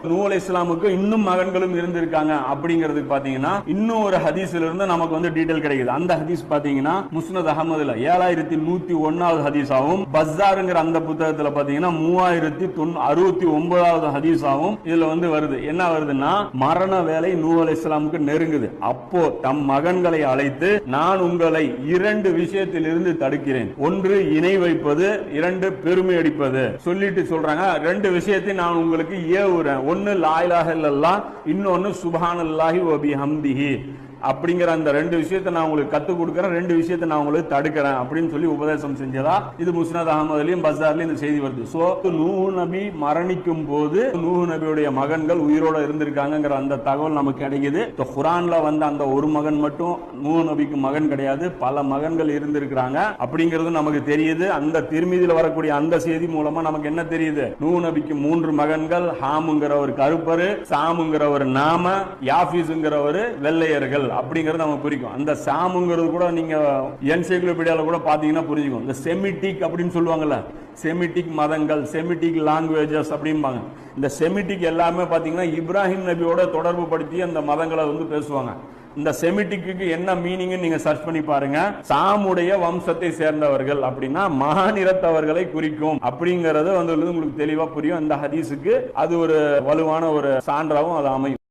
நூ அலைஹிஸ்ஸலாமுக்கு இன்னும் மகன்களும் இருந்திருக்காங்க அப்படிங்கிறதுக்கு பாத்தீங்கன்னா இன்னும் ஒரு ஹதீஸ்ல இருந்து நமக்கு வந்து டீடைல் கிடைக்குது. அந்த ஹதீஸ் பாத்தீங்கன்னா முஸ்னத் அஹமதுல 7101வது ஹதீஸாவும், பஸ்ஸார்ங்கிற அந்த புத்தகத்துல பாத்தீங்கன்னா 3069வது ஹதீஸாவும் இதுல வந்து வருது. என்ன வருதுன்னா, மரண வேலை நூ அலைஹிஸ்ஸலாமுக்கு நெருங்குது. அப்போ தம் மகன்களை அழைத்து, நான் உங்களை 2 விஷயத்தில் இருந்து தடுக்கிறேன். ஒன்று இணை வைப்பது, 2 பெருமை அடிப்பது. சொல்லிட்டு சொல்றாங்க, 2 விஷயத்தை நான் உங்களுக்கு ஏவுறேன். ஒன்னு லா இலாஹ இல்லல்லாஹ், இன்னொன்னு சுப்ஹானல்லாஹி வ பிஹம்திஹி அப்படிங்கிற அந்த 2 விஷயத்தை நான் உங்களுக்கு கத்து கொடுக்கிறேன், 2 விஷயத்தை நான் உங்களுக்கு தடுக்கிறேன் அப்படின்னு சொல்லி உபதேசம் செஞ்சதா இது முஸ்னத் அஹமதுலயும் பஸார்லயும் இந்த செய்தி வருது. சோ நூஹ் நபி மரணிக்கும் போது நூஹ் நபியுடைய மகன்கள் உயிரோட இருந்திருக்காங்கிற அந்த தகவல் நமக்கு கிடைக்குது. குர்ஆன்ல வந்த அந்த ஒரு மகன் மட்டும் நூஹ் நபிக்கு மகன் கிடையாது, பல மகன்கள் இருந்திருக்கிறாங்க அப்படிங்கிறது நமக்கு தெரியுது. அந்த திருமீதியில வரக்கூடிய அந்த செய்தி மூலமா நமக்கு என்ன தெரியுது, நூஹ் நபிக்கு 3 மகன்கள், ஹாமுங்கிற ஒரு கருப்பரு, சாமுங்கிற ஒரு நாம, யாஃபீஸ்ங்கிற ஒரு வெள்ளையர்கள் அப்படிங்கறது நமக்கு புரியும். அந்த சாமுங்கிறது கூட நீங்க என்சைக்ளோபீடியால கூட பாத்தீங்கன்னா புரிஞ்சுக்கும். இந்த செமிட்டிக் அப்படின்னு சொல்லுவாங்கல்ல, செமிட்டிக் மதங்கள், செமிட்டிக் லாங்குவேஜஸ் அப்படிம்பாங்க. இந்த செமிட்டிக் எல்லாமே பாத்தீங்கன்னா இப்ராஹிம் நபியோட தொடர்பு படுத்தி அந்த மதங்களை வந்து பேசுவாங்க. இந்த செமிட்டிக்கு என்ன மீனிங் நீங்க சர்ச் பண்ணி பாருங்க. சாமுடைய வம்சத்தை சேர்ந்தவர்கள் அப்படின்னா மகாநிறத்தவர்களை குறிக்கும் அப்படிங்கறது வந்து உங்களுக்கு தெளிவா புரியும். இந்த ஹதீஸுக்கு அது ஒரு வலுவான ஒரு சான்றாவும் அது அமையும்.